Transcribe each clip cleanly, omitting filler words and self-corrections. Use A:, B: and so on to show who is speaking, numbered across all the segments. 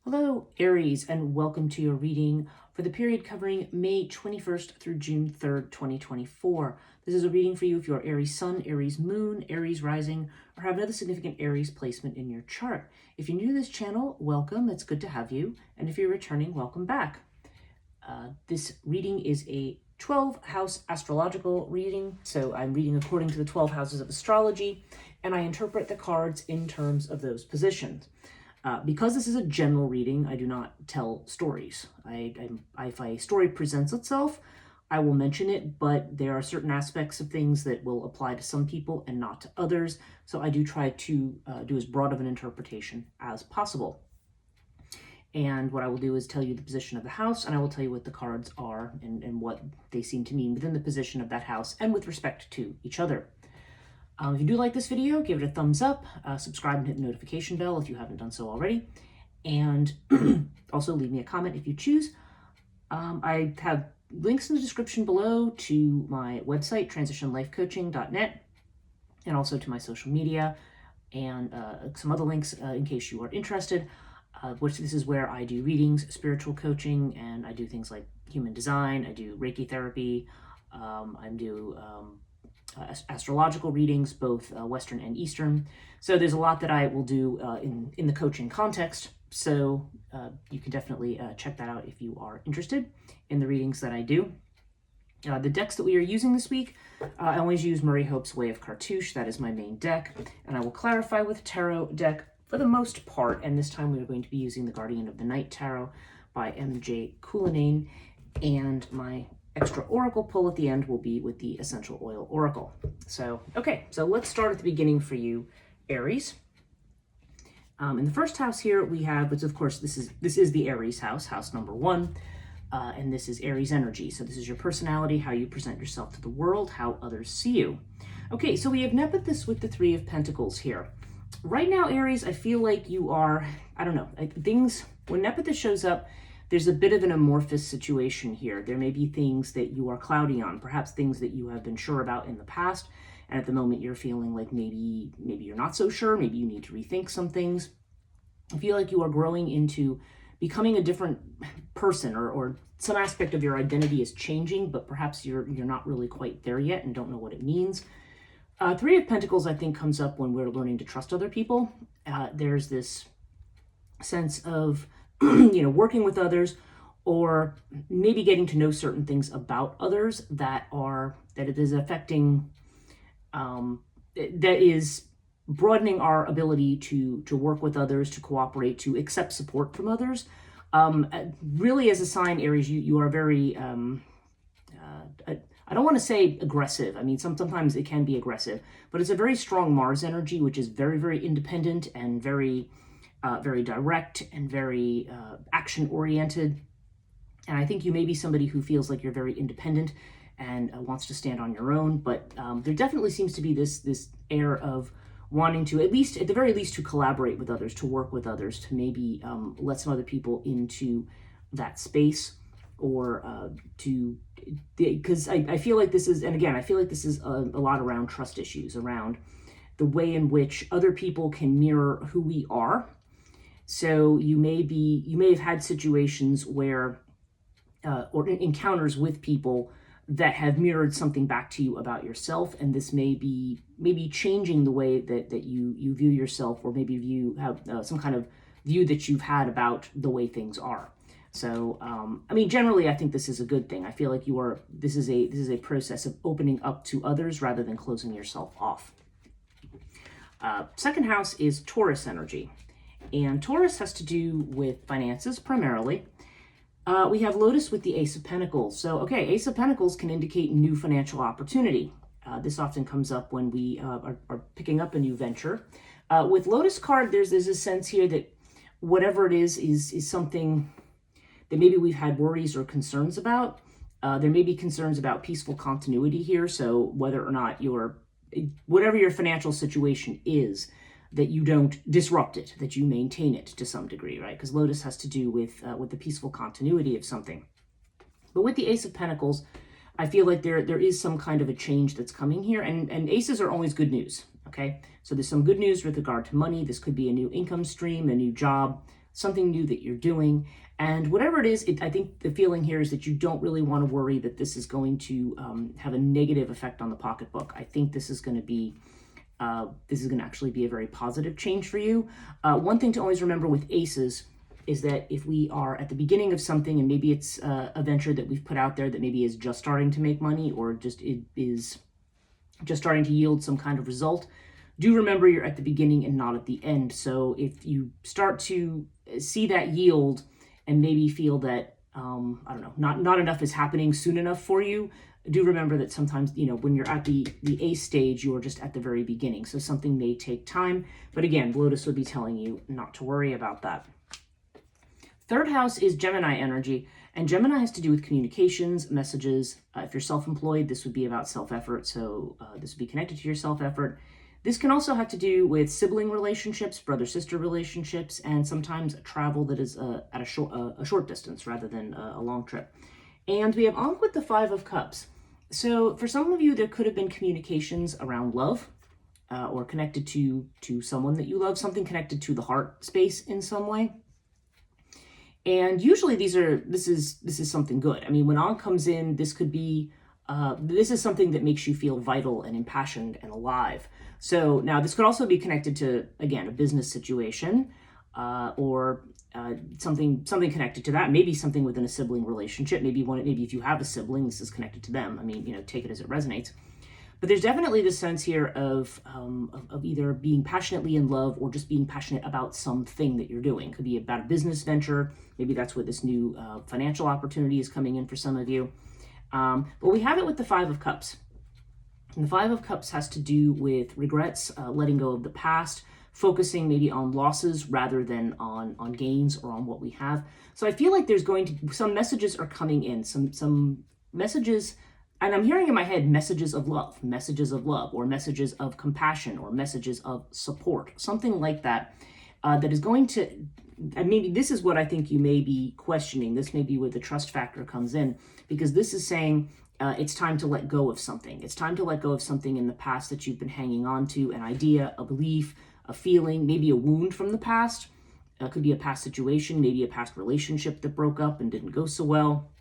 A: Hello, Aries, and welcome to your reading for the period covering May 21st through June 3rd, 2024. This is a reading for you if you're Aries Sun, Aries Moon, Aries Rising, or have another significant Aries placement in your chart. If you're new to this channel, welcome. It's good to have you. And if you're returning, welcome back. This reading is a 12-house astrological reading, so I'm reading according to the 12 houses of astrology, and I interpret the cards in terms of those positions. Because this is a general reading, I do not tell stories. If a story presents itself, I will mention it, but there are certain aspects of things that will apply to some people and not to others, so I do try to do as broad of an interpretation as possible. And what I will do is tell you the position of the house, and I will tell you what the cards are and what they seem to mean within the position of that house and with respect to each other. If you do like this video, give it a thumbs up, subscribe and hit the notification bell if you haven't done so already, and also leave me a comment if you choose. I have links in the description below to my website, transitionlifecoaching.net, and also to my social media, and some other links in case you are interested, which this is where I do readings, spiritual coaching, and I do things like human design, I do Reiki therapy, I do astrological readings, both Western and Eastern. So there's a lot that I will do in the coaching context. So you can definitely check that out if you are interested in the readings that I do. The decks that we are using this week, I always use Murray Hope's Way of Cartouche. That is my main deck. And I will clarify with Tarot deck for the most part. And this time we are going to be using the Guardian of the Night Tarot by M.J. Cullinane. And my extra oracle pull at the end will be with the Essential Oil Oracle. So, okay, so let's start at the beginning for you, Aries. In the first house here we have, which of course this is the Aries house, house number 1, and this is Aries energy. So this is your personality, how you present yourself to the world, how others see you. Okay, so we have Nephthys with the 3 of Pentacles here. Right now, Aries, I feel like you are, I don't know, when Nephthys shows up, there's a bit of an amorphous situation here. There may be things that you are cloudy on, perhaps things that you have been sure about in the past, and at the moment you're feeling like maybe you're not so sure, maybe you need to rethink some things. I feel like you are growing into becoming a different person, or some aspect of your identity is changing, but perhaps you're not really quite there yet and don't know what it means. 3 of Pentacles, I think, comes up when we're learning to trust other people. There's this sense of working with others, or maybe getting to know certain things about others that it is affecting, that is broadening our ability to work with others, to cooperate, to accept support from others. Really, as a sign, Aries, you are very, I don't want to say aggressive. I mean, sometimes it can be aggressive, but it's a very strong Mars energy, which is very, very independent and very direct and very action-oriented. And I think you may be somebody who feels like you're very independent and wants to stand on your own, but there definitely seems to be this air of wanting to, at the very least, to collaborate with others, to work with others, to maybe let some other people into that space, or because I feel like this is, and again, I feel like this is a lot around trust issues, around the way in which other people can mirror who we are. So you may have had situations where, or encounters with people that have mirrored something back to you about yourself, and this may be changing the way that you view yourself, or maybe you have some kind of view that you've had about the way things are. So, I mean, generally, I think this is a good thing. I feel like this is a process of opening up to others rather than closing yourself off. Second house is Taurus energy. And Taurus has to do with finances primarily. We have Lotus with the Ace of Pentacles. So, okay, Ace of Pentacles can indicate new financial opportunity. This often comes up when we are picking up a new venture. With Lotus card, there's a sense here that whatever it is something that maybe we've had worries or concerns about. There may be concerns about peaceful continuity here. So whether or not whatever your financial situation is, that you don't disrupt it, that you maintain it to some degree, right? Because Lotus has to do with the peaceful continuity of something. But with the Ace of Pentacles, I feel like there is some kind of a change that's coming here, and aces are always good news, okay? So there's some good news with regard to money. This could be a new income stream, a new job, something new that you're doing. And whatever it is, I think the feeling here is that you don't really want to worry that this is going to have a negative effect on the pocketbook. I think this is going to be actually be a very positive change for you. One thing to always remember with aces is that if we are at the beginning of something, and maybe it's a venture that we've put out there that maybe is just starting to make money, or just it is just starting to yield some kind of result, do remember you're at the beginning and not at the end. So if you start to see that yield and maybe feel that, I don't know, not enough is happening soon enough for you, do remember that sometimes, when you're at the ace stage, you are just at the very beginning. So something may take time. But again, Lotus would be telling you not to worry about that. Third house is Gemini energy, and Gemini has to do with communications, messages. If you're self-employed, this would be about self-effort, so this would be connected to your self-effort. This can also have to do with sibling relationships, brother-sister relationships, and sometimes travel that is at a short distance rather than a long trip. And we have Ankh with the Five of Cups. So for some of you, there could have been communications around love, or connected to someone that you love, something connected to the heart space in some way. And usually this is something good. I mean, when Ankh comes in, this could be, this is something that makes you feel vital and impassioned and alive. So now this could also be connected to, again, a business situation, or something connected to that. Maybe something within a sibling relationship. Maybe if you have a sibling, this is connected to them. I mean, take it as it resonates. But there's definitely this sense here of either being passionately in love or just being passionate about something that you're doing. Could be about a business venture. Maybe that's where this new financial opportunity is coming in for some of you. But we have it with the Five of Cups. And the Five of Cups has to do with regrets, letting go of the past, focusing maybe on losses rather than on gains or on what we have. So I feel like there's going to be some messages are coming in, some messages. And I'm hearing in my head messages of love, or messages of compassion, or messages of support, something like that, that is going to, and maybe this is what I think you may be questioning. This may be where the trust factor comes in, because this is saying it's time to let go of something. It's time to let go of something in the past that you've been hanging on to, an idea, a belief, a feeling, maybe a wound from the past. Could be a past situation, maybe a past relationship that broke up and didn't go so well,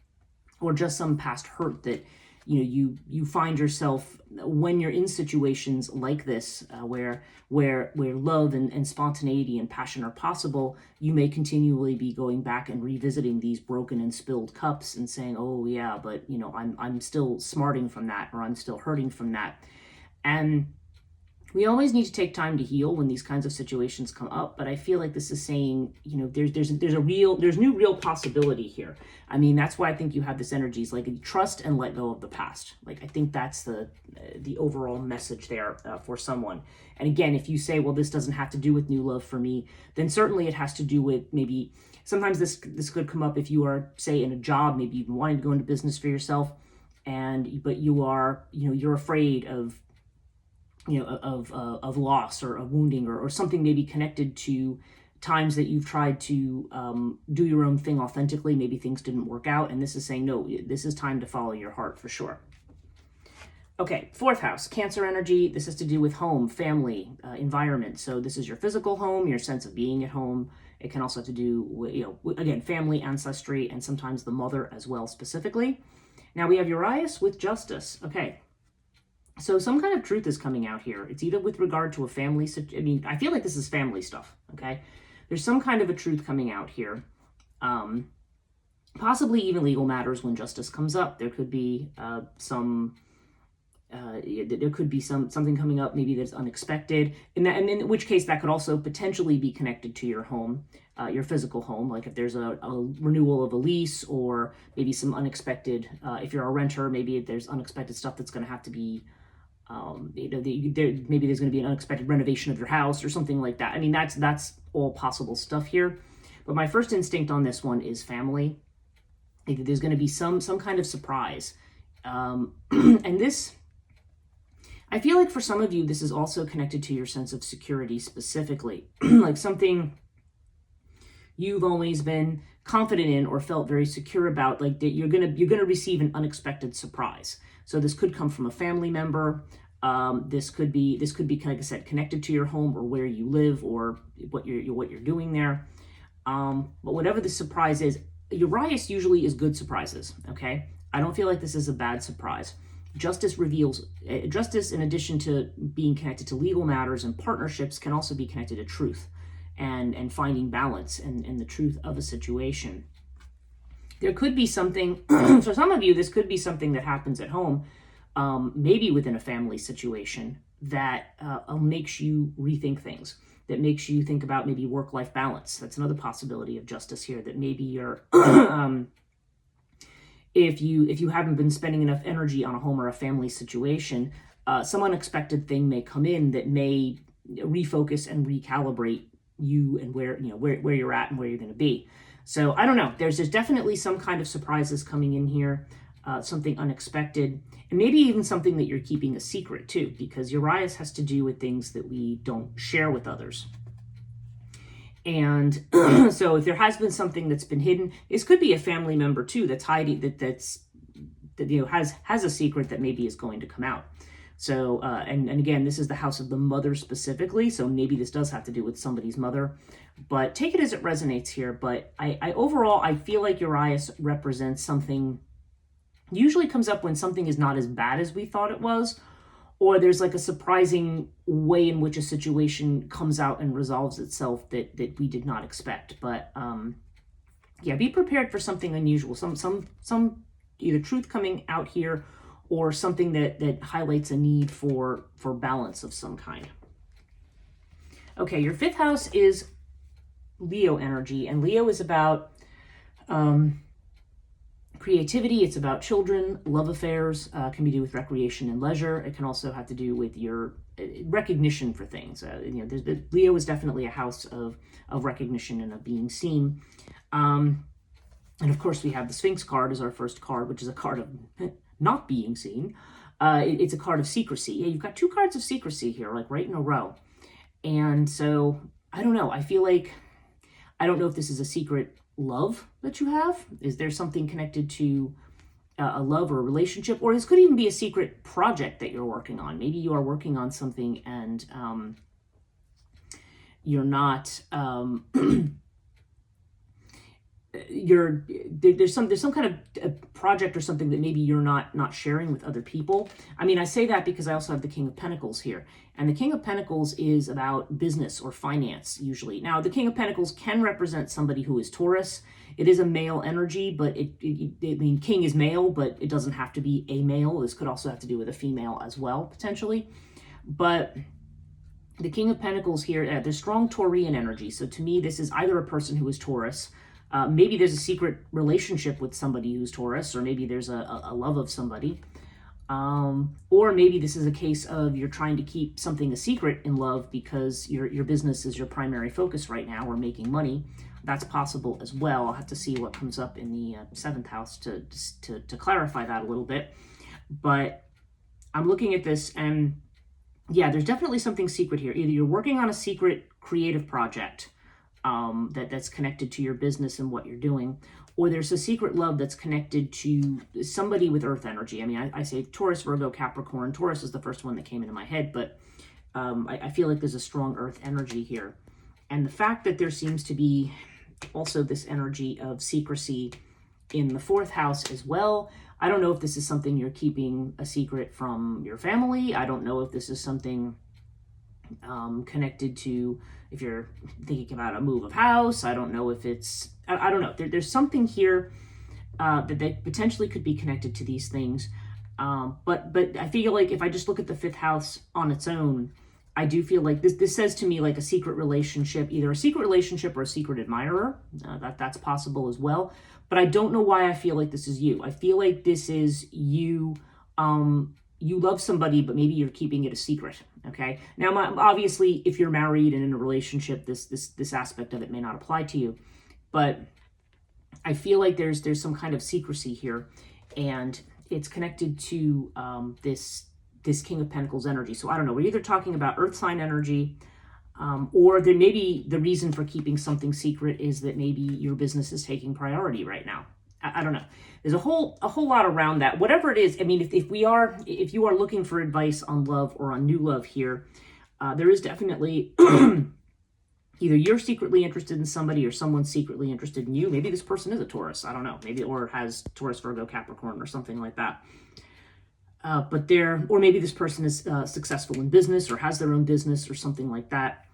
A: or just some past hurt that you find yourself when you're in situations like this, where love and spontaneity and passion are possible. You may continually be going back and revisiting these broken and spilled cups and saying, oh yeah, but I'm still smarting from that, or I'm still hurting from that. And we always need to take time to heal when these kinds of situations come up, but I feel like this is saying, there's new real possibility here. I mean, that's why I think you have this energy, is like trust and let go of the past. Like, I think that's the overall message there for someone. And again, if you say, well, this doesn't have to do with new love for me, then certainly it has to do with maybe, sometimes this could come up if you are, say, in a job, maybe you've been wanting to go into business for yourself, but you are, you're afraid of loss or of wounding, or something maybe connected to times that you've tried to do your own thing authentically. Maybe things didn't work out, and this is saying, no, this is time to follow your heart for sure. Okay, fourth house, Cancer energy. This has to do with home, family, environment. So this is your physical home, your sense of being at home. It can also have to do with, again, family, ancestry, and sometimes the mother as well specifically. Now we have Urias with Justice. Okay. So some kind of truth is coming out here. It's either with regard to a family, I feel like this is family stuff, okay? There's some kind of a truth coming out here. Possibly even legal matters when justice comes up. There could be something coming up, maybe that's unexpected. And in which case that could also potentially be connected to your home, your physical home. Like if there's a renewal of a lease, or maybe some unexpected, if you're a renter, maybe there's unexpected stuff that's going to have to be, maybe there's going to be an unexpected renovation of your house or something like that. I mean, that's all possible stuff here. But my first instinct on this one is family. There's going to be some kind of surprise. And this, I feel like for some of you, this is also connected to your sense of security specifically, like something you've always been confident in or felt very secure about, like that you're gonna receive an unexpected surprise. So this could come from a family member. This could be, like I said, connected to your home or where you live or what you're doing there. But whatever the surprise is, Urias usually is good surprises, okay? I don't feel like this is a bad surprise. Justice reveals, justice in addition to being connected to legal matters and partnerships can also be connected to truth and finding balance and the truth of a situation. There could be something, for some of you, this could be something that happens at home, maybe within a family situation that makes you rethink things, that makes you think about maybe work-life balance. That's another possibility of justice here, that maybe you're, if you haven't been spending enough energy on a home or a family situation, some unexpected thing may come in that may refocus and recalibrate you and where you're at and where you're going to be. So I don't know. There's definitely some kind of surprises coming in here, something unexpected, and maybe even something that you're keeping a secret too, because Urias has to do with things that we don't share with others. And so if there has been something that's been hidden, this could be a family member too that's hiding, that has a secret that maybe is going to come out. So, and again, this is the house of the mother specifically, so maybe this does have to do with somebody's mother, but take it as it resonates here. But I overall, I feel like Urias represents something, usually comes up when something is not as bad as we thought it was, or there's like a surprising way in which a situation comes out and resolves itself that we did not expect. But yeah, be prepared for something unusual, some either truth coming out here or something that highlights a need for balance of some kind. Okay, your fifth house is Leo energy, and Leo is about creativity. It's about children, love affairs, can be to do with recreation and leisure. It can also have to do with your recognition for things. Leo is definitely a house of recognition and of being seen. And of course, we have the Sphinx card as our first card, which is a card of not being seen. It's a card of secrecy. Yeah, you've got two cards of secrecy here, like right in a row. And so, I don't know. I feel like, I don't know if this is a secret love that you have. Is there something connected to a love or a relationship? Or this could even be a secret project that you're working on. Maybe you are working on something and you're not... there's some kind of a project or something that maybe you're not sharing with other people. I mean, I say that because I also have the King of Pentacles here, and the King of Pentacles is about business or finance usually. Now, the King of Pentacles can represent somebody who is Taurus. It is a male energy, but I mean, King is male, but it doesn't have to be a male. This could also have to do with a female as well, potentially. But the King of Pentacles here, there's strong Taurian energy. So to me, this is either a person who is Taurus. Maybe there's a secret relationship with somebody who's Taurus, or maybe there's a love of somebody. Or maybe this is a case of you're trying to keep something a secret in love because your business is your primary focus right now, or making money. That's possible as well. I'll have to see what comes up in the seventh house to clarify that a little bit. But I'm looking at this and yeah, there's definitely something secret here. Either you're working on a secret creative project that's connected to your business and what you're doing, or there's a secret love that's connected to somebody with earth energy. I mean, I say Taurus, Virgo, Capricorn. Taurus is the first one that came into my head, but I feel like there's a strong earth energy here. And the fact that there seems to be also this energy of secrecy in the fourth house as well. I don't know if this is something you're keeping a secret from your family. I don't know if this is something connected to if you're thinking about a move of house. I don't know if it's, I don't know. There's something here that potentially could be connected to these things. But I feel like if I just look at the fifth house on its own, I do feel like this says to me like a secret relationship, either a secret relationship or a secret admirer. That's possible as well. But I don't know why I feel like this is you. I feel like this is you. You love somebody, but maybe you're keeping it a secret. Okay. Now, obviously, if you're married and in a relationship, this aspect of it may not apply to you. But I feel like there's some kind of secrecy here, and it's connected to this King of Pentacles energy. So I don't know. We're either talking about earth sign energy, or there maybe the reason for keeping something secret is that maybe your business is taking priority right now. I don't know. There's a whole lot around that. Whatever it is, I mean, if you are looking for advice on love or on new love here, there is definitely either you're secretly interested in somebody or someone's secretly interested in you. Maybe this person is a Taurus. I don't know. Maybe, or has Taurus, Virgo, Capricorn, or something like that. Or maybe this person is successful in business or has their own business or something like that.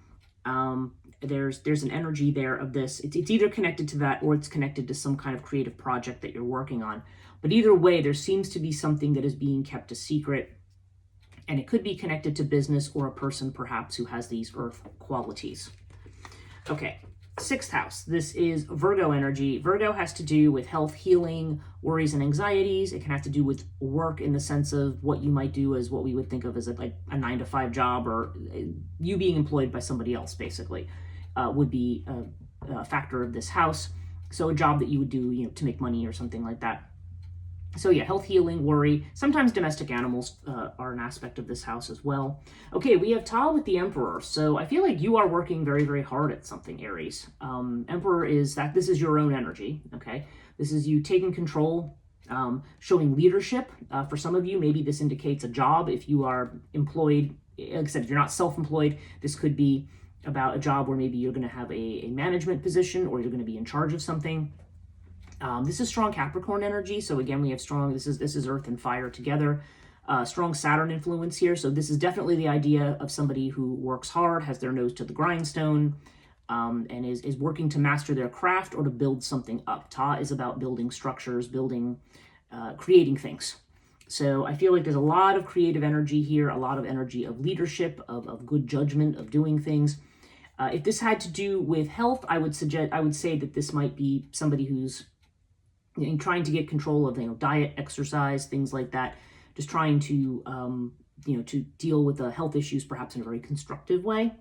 A: There's an energy there of this. It's either connected to that or it's connected to some kind of creative project that you're working on. But either way, there seems to be something that is being kept a secret. And it could be connected to business or a person perhaps who has these earth qualities. Okay, sixth house. This is Virgo energy. Virgo has to do with health, healing, worries, and anxieties. It can have to do with work in the sense of what you might do as what we would think of as a 9-to-5 job, or you being employed by somebody else, basically, would be a factor of this house. So a job that you would do, to make money or something like that. So yeah, health, healing, worry. Sometimes domestic animals are an aspect of this house as well. Okay, we have Ta with the Emperor. So I feel like you are working very, very hard at something, Aries. Emperor is that this is your own energy, okay? This is you taking control, showing leadership. For some of you, maybe this indicates a job. If you are employed, like I said, if you're not self-employed, this could be about a job where maybe you're going to have a management position or you're going to be in charge of something. This is strong Capricorn energy. So again, we have strong, this is earth and fire together. Strong Saturn influence here. So this is definitely the idea of somebody who works hard, has their nose to the grindstone, and is working to master their craft or to build something up. Ta is about building structures, creating things. So I feel like there's a lot of creative energy here, a lot of energy of leadership, of good judgment, of doing things. If this had to do with health, I would say that this might be somebody who's trying to get control of diet, exercise, things like that, just trying to to deal with the health issues perhaps in a very constructive way.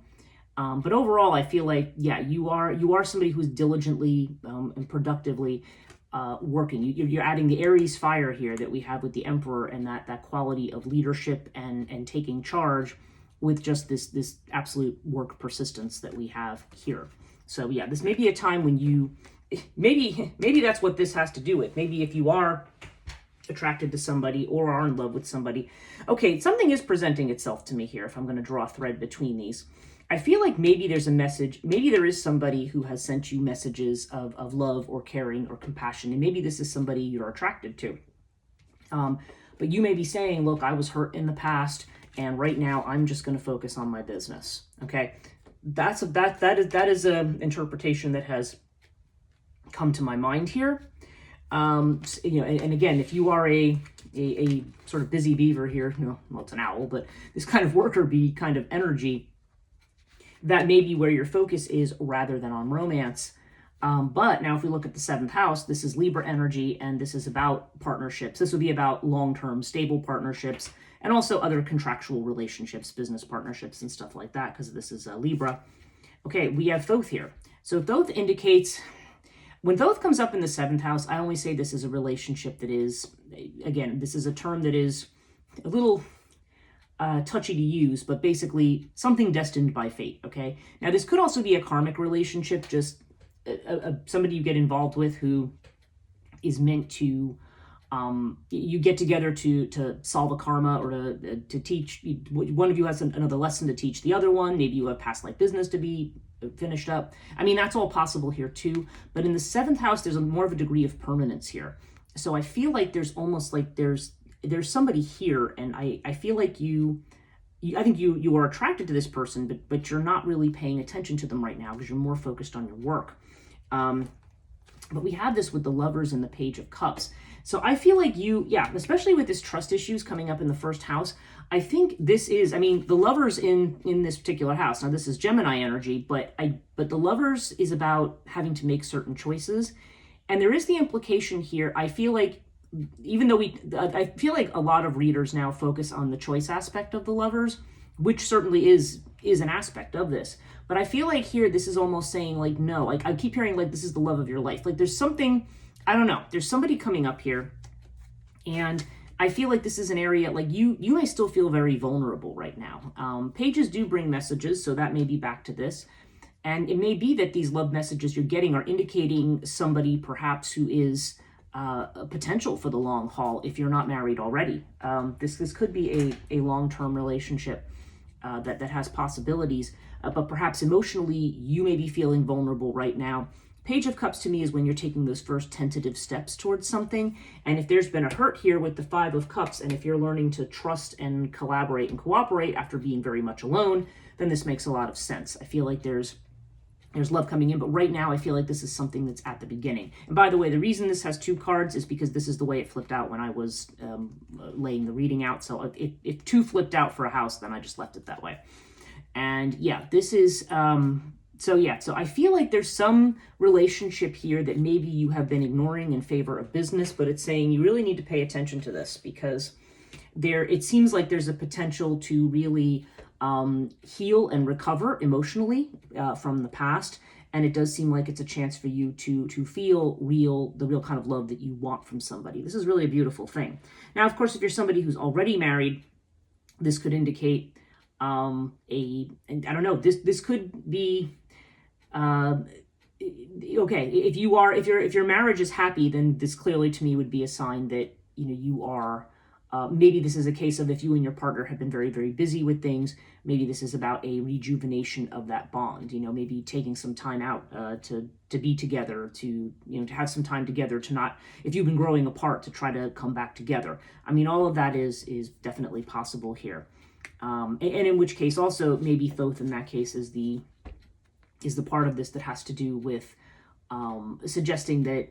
A: But overall, I feel like you are somebody who's diligently and productively working. You're adding the Aries fire here that we have with the Emperor, and that quality of leadership and taking charge with just this absolute work persistence that we have here. So yeah, this may be a time when maybe that's what this has to do with. Maybe if you are attracted to somebody or are in love with somebody. Okay, something is presenting itself to me here if I'm going to draw a thread between these. I feel like maybe there's a message, maybe there is somebody who has sent you messages of love or caring or compassion, and maybe this is somebody you're attracted to. But you may be saying, look, I was hurt in the past, and right now I'm just going to focus on my business. Okay, that is an interpretation that has come to my mind here. And again, if you are a sort of busy beaver here, well, it's an owl, but this kind of worker bee kind of energy, that may be where your focus is rather than on romance. But now if we look at the seventh house, this is Libra energy, and this is about partnerships. This would be about long-term stable partnerships and also other contractual relationships, business partnerships and stuff like that, because this is Libra. Okay, we have Thoth here. So Thoth indicates, when Thoth comes up in the seventh house, I always say this is a relationship that is, again, this is a term that is a little touchy to use, but basically something destined by fate, okay? Now, this could also be a karmic relationship, just somebody you get involved with who is meant to, you get together to solve a karma or to teach. One of you has another lesson to teach the other one. Maybe you have past life business to be finished up. I mean, that's all possible here too. But in the seventh house, there's more of a degree of permanence here. So I feel like there's almost like there's somebody here, and I feel like I think you are attracted to this person, but you're not really paying attention to them right now because you're more focused on your work. But we have this with the Lovers and the Page of Cups. So I feel like especially with this trust issues coming up in the first house, I think this is, the Lovers in this particular house, now this is Gemini energy, but the Lovers is about having to make certain choices. And there is the implication here, I feel like, even though I feel like a lot of readers now focus on the choice aspect of the Lovers, which certainly is an aspect of this. But I feel like here, this is almost saying like, no, like I keep hearing like, this is the love of your life. Like there's something, I don't know, there's somebody coming up here, and I feel like this is an area, like you may still feel very vulnerable right now. Pages do bring messages, so that may be back to this. And it may be that these love messages you're getting are indicating somebody perhaps who is a potential for the long haul if you're not married already. This could be a long-term relationship. that has possibilities, but perhaps emotionally you may be feeling vulnerable right now. Page of Cups to me is when you're taking those first tentative steps towards something. And if there's been a hurt here with the Five of Cups, and if you're learning to trust and collaborate and cooperate after being very much alone, then this makes a lot of sense. I feel like there's love coming in, but right now I feel like this is something that's at the beginning. And by the way, the reason this has 2 cards is because this is the way it flipped out when I was laying the reading out. So if 2 flipped out for a house, then I just left it that way. And yeah, this is, so I feel like there's some relationship here that maybe you have been ignoring in favor of business, but it's saying you really need to pay attention to this, because it seems like there's a potential to really heal and recover emotionally from the past. And it does seem like it's a chance for you to feel the real kind of love that you want from somebody. This is really a beautiful thing. Now, of course, if you're somebody who's already married, this could indicate and I don't know, this could be okay. If your marriage is happy, then this clearly to me would be a sign that you are. Maybe this is a case of if you and your partner have been very, very busy with things, maybe this is about a rejuvenation of that bond, maybe taking some time out to be together, to have some time together, to not, if you've been growing apart, to try to come back together. I mean, all of that is definitely possible here. And in which case also maybe Thoth in that case is the part of this that has to do with suggesting that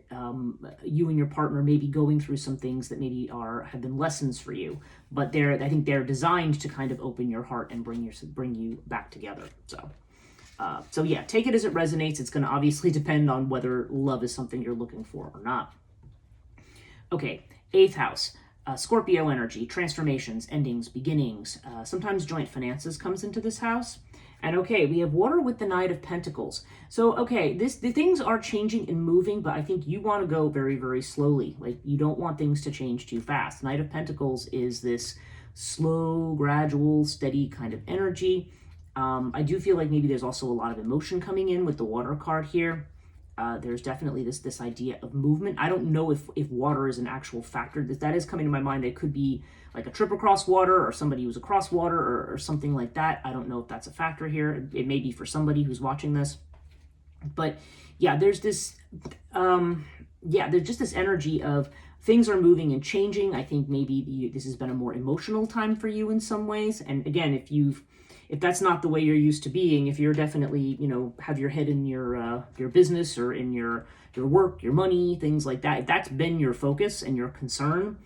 A: you and your partner may be going through some things that maybe have been lessons for you, but I think they're designed to kind of open your heart and bring you back together. So yeah, take it as it resonates. It's going to obviously depend on whether love is something you're looking for or not. Okay, 8th house. Scorpio energy, transformations, endings, beginnings. Sometimes joint finances comes into this house. And okay, we have water with the Knight of Pentacles. So okay, the things are changing and moving, but I think you want to go very, very slowly. Like, you don't want things to change too fast. Knight of Pentacles is this slow, gradual, steady kind of energy. I do feel like maybe there's also a lot of emotion coming in with the water card here. There's definitely this idea of movement. I don't know if water is an actual factor. That is coming to my mind. It could be like a trip across water, or somebody who's across water, or something like that. I don't know if that's a factor here. It may be for somebody who's watching this. But yeah, there's this, there's just this energy of things are moving and changing. I think maybe this has been a more emotional time for you in some ways. And again, if that's not the way you're used to being, if you're definitely, have your head in your business or in your work, your money, things like that, if that's been your focus and your concern,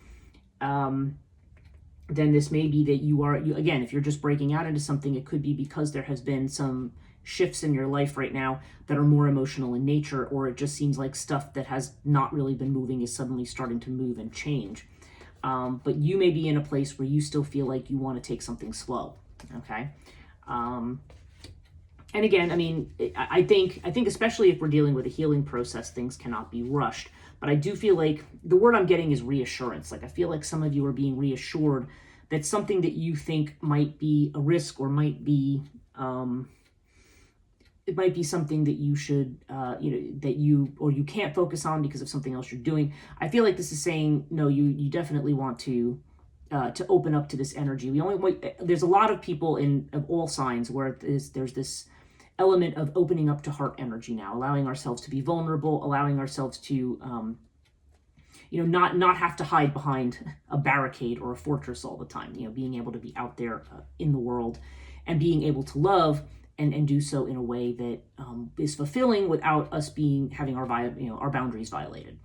A: then this may be that again, if you're just breaking out into something, it could be because there has been some shifts in your life right now that are more emotional in nature, or it just seems like stuff that has not really been moving is suddenly starting to move and change. But you may be in a place where you still feel like you want to take something slow. Okay. And again, I mean, I think especially if we're dealing with a healing process, things cannot be rushed. But I do feel like the word I'm getting is reassurance. Like, I feel like some of you are being reassured that something that you think might be a risk, or might be, it might be something that you should, that you can't focus on because of something else you're doing. I feel like this is saying, no, you definitely want to open up to this energy. There's a lot of people of all signs where there's this element of opening up to heart energy now, allowing ourselves to be vulnerable, allowing ourselves to, not have to hide behind a barricade or a fortress all the time, being able to be out there in the world and being able to love and do so in a way that is fulfilling without us having our boundaries violated.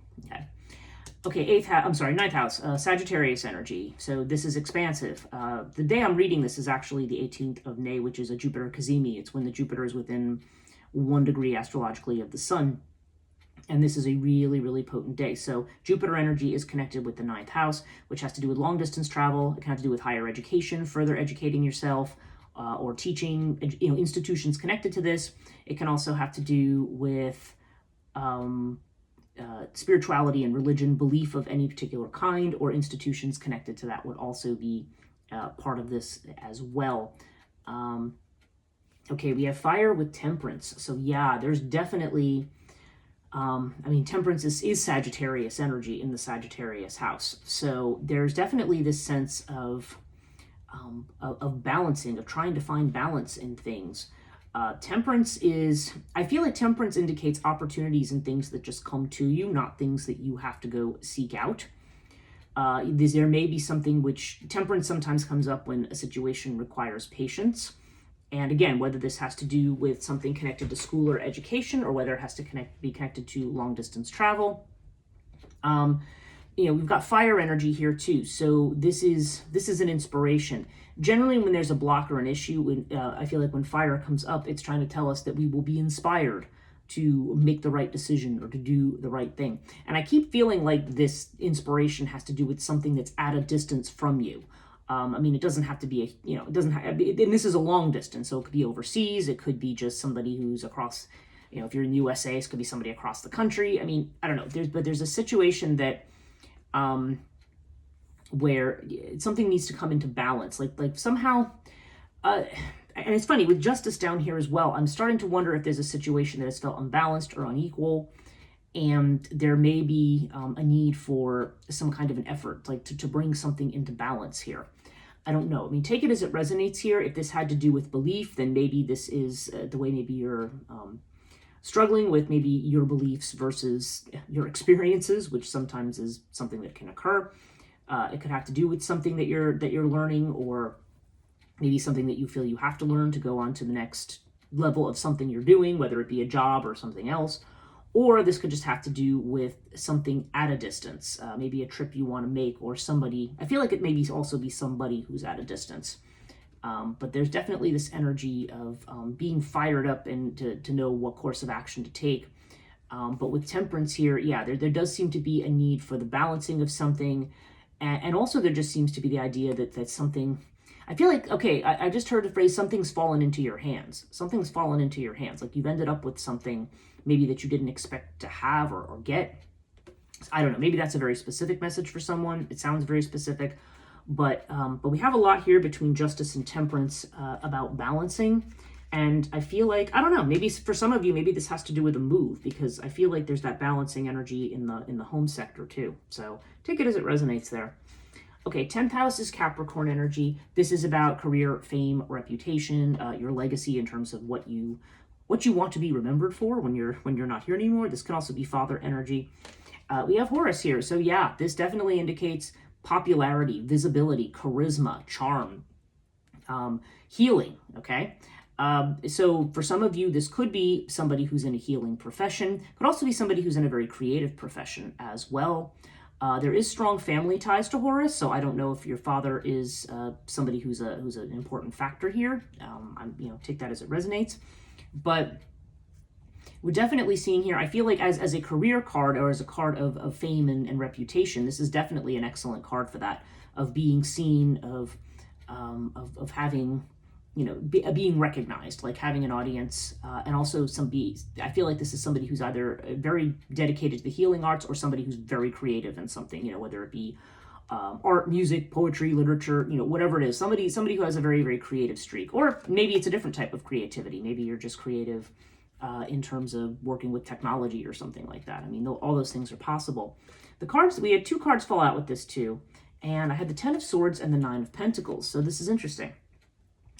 A: Okay, 9th house, Sagittarius energy. So this is expansive. The day I'm reading this is actually the 18th of May, which is a Jupiter Kazemi. It's when the Jupiter is within 1 degree astrologically of the sun. And this is a really, really potent day. So Jupiter energy is connected with the 9th house, which has to do with long distance travel. It can have to do with higher education, further educating yourself, or teaching, institutions connected to this. It can also have to do with spirituality and religion, belief of any particular kind, or institutions connected to that would also be part of this as well. Okay, we have fire with temperance. So yeah, there's definitely, temperance is Sagittarius energy in the Sagittarius house. So there's definitely this sense of of balancing, of trying to find balance in things. Temperance is, I feel like temperance indicates opportunities and things that just come to you, not things that you have to go seek out. There may be something which temperance sometimes comes up when a situation requires patience. And again, whether this has to do with something connected to school or education, or whether it has to be connected to long distance travel. We've got fire energy here too. So this is an inspiration. Generally, when there's a block or an issue, I feel like when fire comes up, it's trying to tell us that we will be inspired to make the right decision or to do the right thing. And I keep feeling like this inspiration has to do with something that's at a distance from you. It doesn't have to be it doesn't have, and this is a long distance, so it could be overseas. It could be just somebody who's across, if you're in the USA, it could be somebody across the country. I don't know. There's a situation that, where something needs to come into balance, like somehow, and it's funny with justice down here as well. I'm starting to wonder if there's a situation that has felt unbalanced or unequal, and there may be a need for some kind of an effort, like to bring something into balance here. I don't know. Take it as it resonates here. If this had to do with belief, then maybe this is the way maybe you're struggling with maybe your beliefs versus your experiences, which sometimes is something that can occur. It could have to do with something that you're learning, or maybe something that you feel you have to learn to go on to the next level of something you're doing, whether it be a job or something else. Or this could just have to do with something at a distance, maybe a trip you want to make, or somebody. I feel like it may also be somebody who's at a distance. But there's definitely this energy of being fired up and to know what course of action to take. But with temperance here, there does seem to be a need for the balancing of something. And also there just seems to be the idea that something, I feel like, okay, I just heard the phrase, something's fallen into your hands. Something's fallen into your hands. Like you've ended up with something maybe that you didn't expect to have or get. I don't know. Maybe that's a very specific message for someone. It sounds very specific. But we have a lot here between justice and temperance about balancing. And I feel like, I don't know, maybe for some of you, maybe this has to do with a move, because I feel like there's that balancing energy in the home sector too. So take it as it resonates there. Okay, 10th house is Capricorn energy. This is about career, fame, reputation, your legacy in terms of what you want to be remembered for when you're not here anymore. This can also be father energy. We have Horus here. So yeah, this definitely indicates popularity, visibility, charisma, charm, healing, okay? So for some of you, this could be somebody who's in a healing profession. Could also be somebody who's in a very creative profession as well. There is strong family ties to Horus, so I don't know if your father is somebody who's an important factor here. Take that as it resonates. But we're definitely seeing here, I feel like as a career card, or as a card of fame and reputation, this is definitely an excellent card for that, of being seen, of having, being recognized, like having an audience, and also I feel like this is somebody who's either very dedicated to the healing arts, or somebody who's very creative in something, whether it be art, music, poetry, literature, whatever it is, somebody who has a very, very creative streak. Or maybe it's a different type of creativity. Maybe you're just creative in terms of working with technology or something like that. All those things are possible. The cards, we had 2 cards fall out with this too, and I had the 10 of Swords and the 9 of Pentacles. So this is interesting.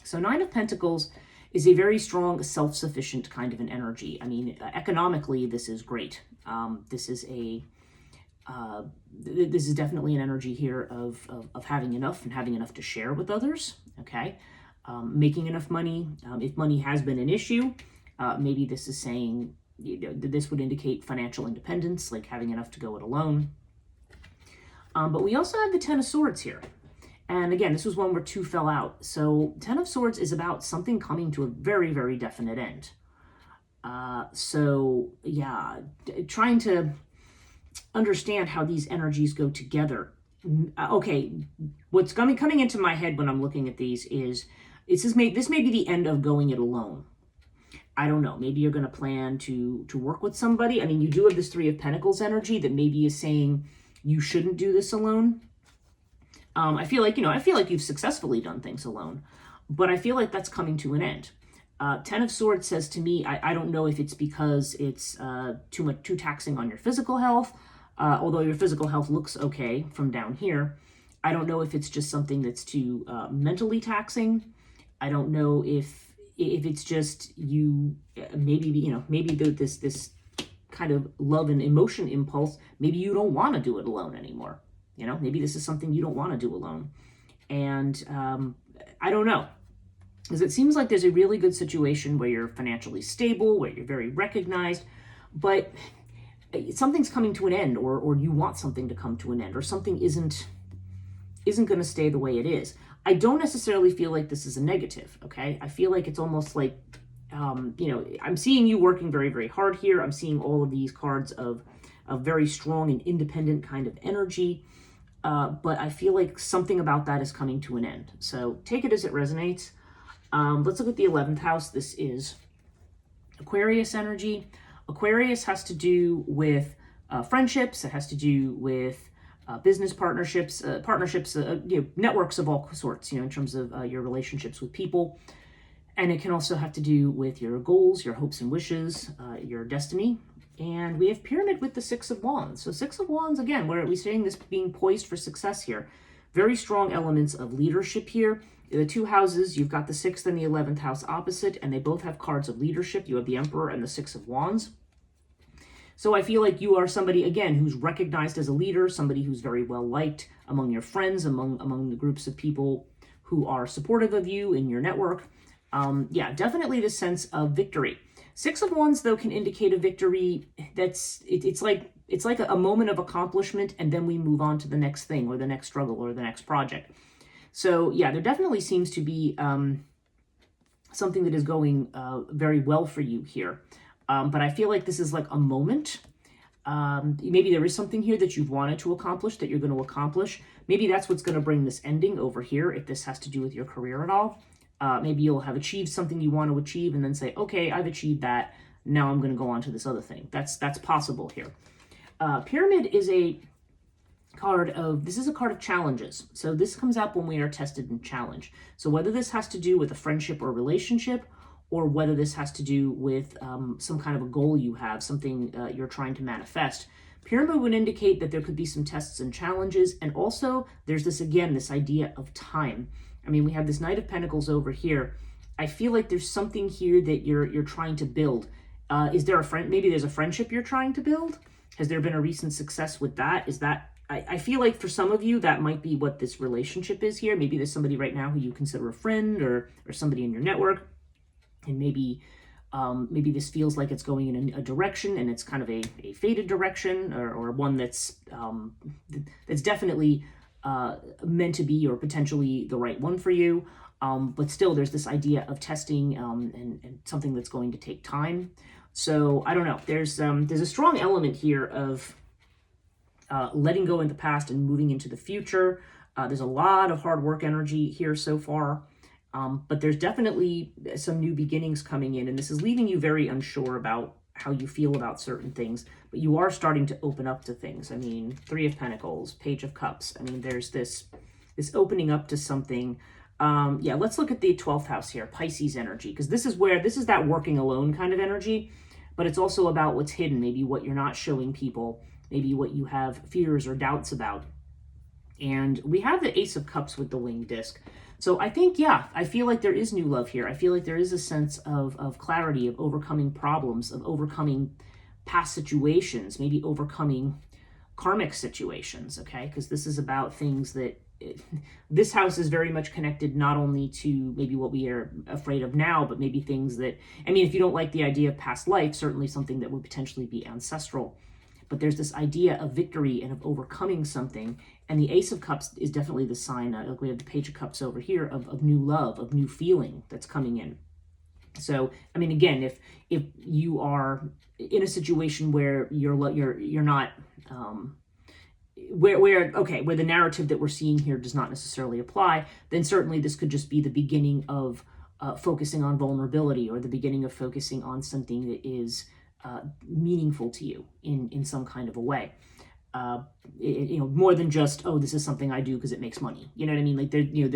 A: So 9 of Pentacles is a very strong, self-sufficient kind of an energy. Economically, this is great. This is definitely an energy here of having enough, and having enough to share with others, okay? Making enough money. If money has been an issue, maybe this is saying, this would indicate financial independence, like having enough to go it alone. But we also have the 10 of Swords here. And again, this was one where 2 fell out. So 10 of Swords is about something coming to a very, very definite end. Trying to understand how these energies go together. Okay, what's coming into my head when I'm looking at these is, this may be the end of going it alone. I don't know, maybe you're going to plan to work with somebody. You do have this 3 of Pentacles energy that maybe is saying you shouldn't do this alone. I feel like you've successfully done things alone, but I feel like that's coming to an end. 10 of Swords says to me, I don't know if it's because it's too taxing on your physical health, although your physical health looks okay from down here. I don't know if it's just something that's too mentally taxing. I don't know if it's just you, maybe, maybe this kind of love and emotion impulse, maybe you don't want to do it alone anymore. Maybe this is something you don't want to do alone. And I don't know. Because it seems like there's a really good situation where you're financially stable, where you're very recognized, but something's coming to an end, or you want something to come to an end, or something isn't going to stay the way it is. I don't necessarily feel like this is a negative, okay? I feel like it's almost like, I'm seeing you working very, very hard here. I'm seeing all of these cards of a very strong and independent kind of energy. But I feel like something about that is coming to an end. So take it as it resonates. Let's look at the 11th house. This is Aquarius energy. Aquarius has to do with friendships. It has to do with business partnerships, networks of all sorts, in terms of your relationships with people. And it can also have to do with your goals, your hopes and wishes, your destiny. And we have Pyramid with the Six of Wands. So Six of Wands, again, we're saying this being poised for success here. Very strong elements of leadership here. The two houses, you've got the 6th and the 11th house opposite, and they both have cards of leadership. You have the Emperor and the Six of Wands. So I feel like you are somebody, again, who's recognized as a leader, somebody who's very well liked among your friends, among the groups of people who are supportive of you in your network. Definitely the sense of victory. Six of Wands, though, can indicate a victory it's like a moment of accomplishment, and then we move on to the next thing, or the next struggle, or the next project. So yeah, there definitely seems to be something that is going very well for you here. But I feel like this is like a moment. Maybe there is something here that you've wanted to accomplish that you're going to accomplish. Maybe that's what's going to bring this ending over here, if this has to do with your career at all. Maybe you'll have achieved something you want to achieve and then say, okay, I've achieved that. Now I'm going to go on to this other thing. That's possible here. Pyramid is a card of challenges. So this comes up when we are tested and challenged. So whether this has to do with a friendship or relationship, or whether this has to do with some kind of a goal you have, something you're trying to manifest, Pyramid would indicate that there could be some tests and challenges. And also there's this idea of time. I mean, we have this Knight of Pentacles over here. I feel like there's something here that you're trying to build. Is there a friend? Maybe there's a friendship you're trying to build. Has there been a recent success with that? I feel like for some of you, that might be what this relationship is here. Maybe there's somebody right now who you consider a friend, or somebody in your network. And maybe this feels like it's going in a direction, and it's kind of a fated direction, or one that's definitely meant to be, or potentially the right one for you. But still, there's this idea of testing and something that's going to take time. So I don't know. There's a strong element here of letting go in the past and moving into the future. There's a lot of hard work energy here so far. But there's definitely some new beginnings coming in, and this is leaving you very unsure about how you feel about certain things, but you are starting to open up to things. I mean, Three of Pentacles, Page of Cups. I mean, there's this opening up to something. Let's look at the 12th house here, Pisces energy, because this is that working alone kind of energy, but it's also about what's hidden, maybe what you're not showing people, maybe what you have fears or doubts about. And we have the Ace of Cups with the winged disc. So I think, I feel like there is new love here. I feel like there is a sense of clarity, of overcoming problems, of overcoming past situations, maybe overcoming karmic situations, okay? Because this is about things that, this house is very much connected not only to maybe what we are afraid of now, but maybe things that, I mean, if you don't like the idea of past life, certainly something that would potentially be ancestral. But there's this idea of victory and of overcoming something. And the Ace of Cups is definitely the sign, like we have the Page of Cups over here, of new love, of new feeling that's coming in. So, I mean, again, if you are in a situation where you're not, where the narrative that we're seeing here does not necessarily apply, then certainly this could just be the beginning of focusing on vulnerability, or the beginning of focusing on something that is meaningful to you in some kind of a way. More than just, oh, this is something I do because it makes money. You know what I mean? Like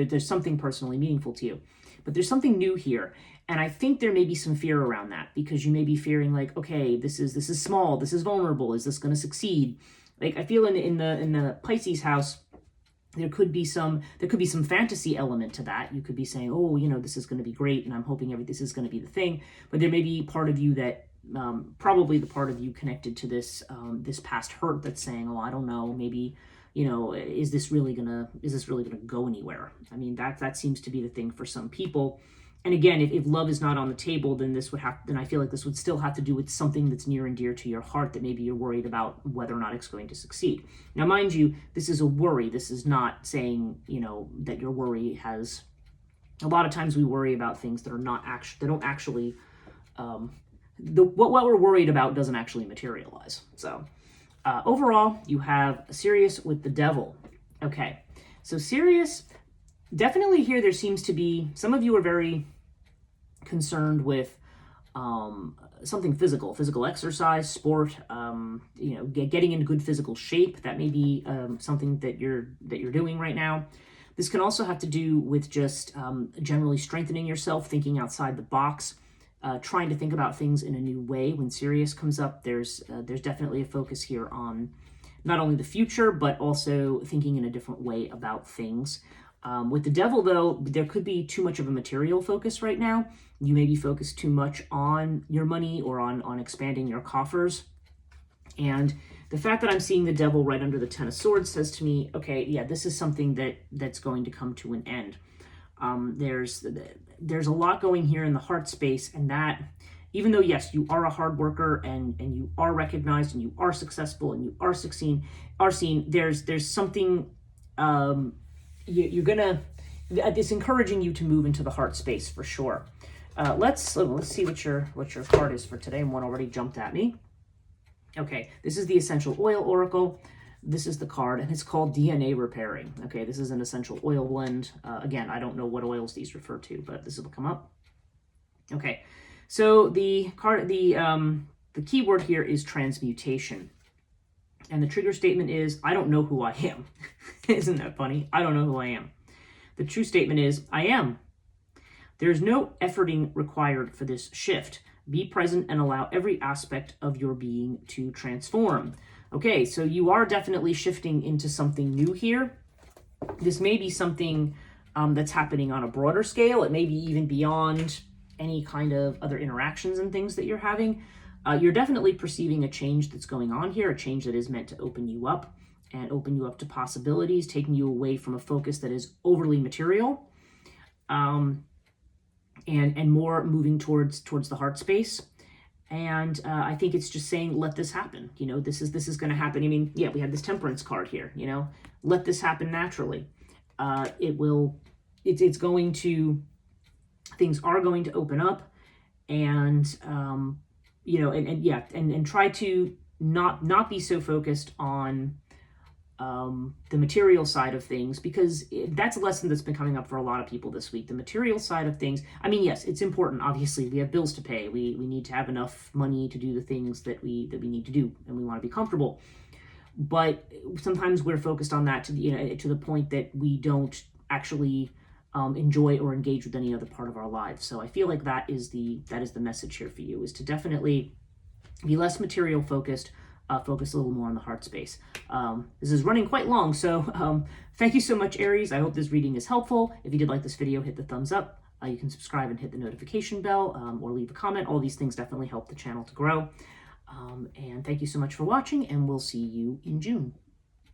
A: there's something personally meaningful to you, but there's something new here. And I think there may be some fear around that, because you may be fearing like, okay, this is small, this is vulnerable. Is this going to succeed? Like I feel in the Pisces house, there could be some fantasy element to that. You could be saying, oh, this is going to be great, and I'm hoping this is going to be the thing. But there may be part of you that probably the part of you connected to this this past hurt that's saying, oh, I don't know, maybe, is this really gonna go anywhere? I mean, that seems to be the thing for some people. And again, if love is not on the table, then then I feel like this would still have to do with something that's near and dear to your heart that maybe you're worried about whether or not it's going to succeed. Now, mind you, this is a worry. This is not saying, that your worry has, a lot of times we worry about things that are not actually, they don't actually, what we're worried about doesn't actually materialize. So overall, you have Sirius with the Devil. Okay, so Sirius, definitely here there seems to be, some of you are very concerned with something physical exercise, sport, getting into good physical shape. That may be something that you're doing right now. This can also have to do with just generally strengthening yourself, thinking outside the box, trying to think about things in a new way. When Sirius comes up, there's definitely a focus here on not only the future, but also thinking in a different way about things. With the Devil, though, there could be too much of a material focus right now. You may be focused too much on your money or on expanding your coffers. And the fact that I'm seeing the Devil right under the Ten of Swords says to me, okay, yeah, this is something that's going to come to an end. There's a lot going here in the heart space, and that, even though, yes, you are a hard worker and you are recognized and you are successful and you are seen, there's something, it's encouraging you to move into the heart space for sure. Let's see what your card is for today, and one already jumped at me. Okay, this is the Essential Oil Oracle. This is the card, and it's called DNA Repairing. Okay, this is an essential oil blend. Again, I don't know what oils these refer to, but this will come up. Okay, so the key word here is transmutation. And the trigger statement is, I don't know who I am. Isn't that funny? I don't know who I am. The true statement is, I am. There's no efforting required for this shift. Be present and allow every aspect of your being to transform. Okay, so you are definitely shifting into something new here. This may be something that's happening on a broader scale. It may be even beyond any kind of other interactions and things that you're having. You're definitely perceiving a change that's going on here, a change that is meant to open you up and open you up to possibilities, taking you away from a focus that is overly material, and more moving towards the heart space. And I think it's just saying, let this happen. This is going to happen. I mean, yeah, we have this Temperance card here. Let this happen naturally. It's going to, things are going to open up, and and try to not be so focused on the material side of things, because that's a lesson that's been coming up for a lot of people this week. The material side of things, I mean, yes, it's important. Obviously, we have bills to pay. We need to have enough money to do the things that we need to do, and we want to be comfortable. But sometimes we're focused on that to the point that we don't actually enjoy or engage with any other part of our lives. So I feel like that is the message here for you, is to definitely be less material focused, focus a little more on the heart space. This is running quite long, so thank you so much, Aries. I hope this reading is helpful. If you did like this video, hit the thumbs up. You can subscribe and hit the notification bell, or leave a comment. All these things definitely help the channel to grow. And thank you so much for watching, and we'll see you in June.